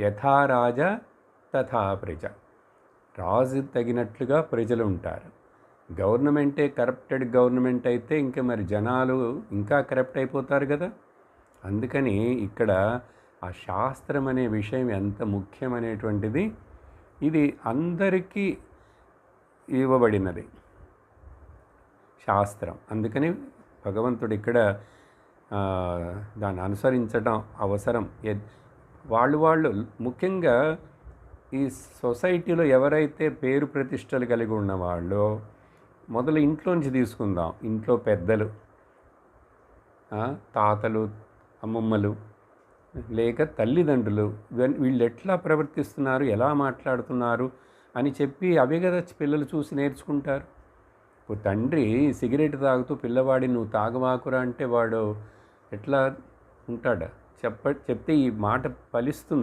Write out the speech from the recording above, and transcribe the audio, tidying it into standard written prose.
యథా రాజా తథా ప్రజ. రాజు తగినట్లుగా ప్రజలు ఉంటారు. గవర్నమెంటే కరప్టెడ్ గవర్నమెంట్ అయితే ఇంకా మరి జనాలు ఇంకా కరప్ట్ అయిపోతారు కదా. అందుకని ఇక్కడ ఆ శాస్త్రం అనే విషయం ఎంత ముఖ్యమనేటువంటిది ఇది అందరికీ ఇవ్వబడినది శాస్త్రం. అందుకని భగవంతుడు ఇక్కడ దాన్ని అనుసరించడం అవసరం. వాళ్ళు ముఖ్యంగా ఈ సొసైటీలో ఎవరైతే పేరు ప్రతిష్టలు కలిగి ఉన్నవాళ్ళో మొదలు ఇంట్లోంచి తీసుకుందాం. ఇంట్లో పెద్దలు, తాతలు, అమ్మమ్మలు, లేక తల్లిదండ్రులు, వీళ్ళు ఎట్లా ప్రవర్తిస్తున్నారు, ఎలా మాట్లాడుతున్నారు అని చెప్పి అవే కదా పిల్లలు చూసి నేర్చుకుంటారు. ఇప్పుడు తండ్రి సిగరెట్ తాగుతూ పిల్లవాడిని నువ్వు తాగవాకురా అంటే వాడు ఎట్లా ఉంటాడా? చెప్తే ఈ మాట ఫలిస్తుంది.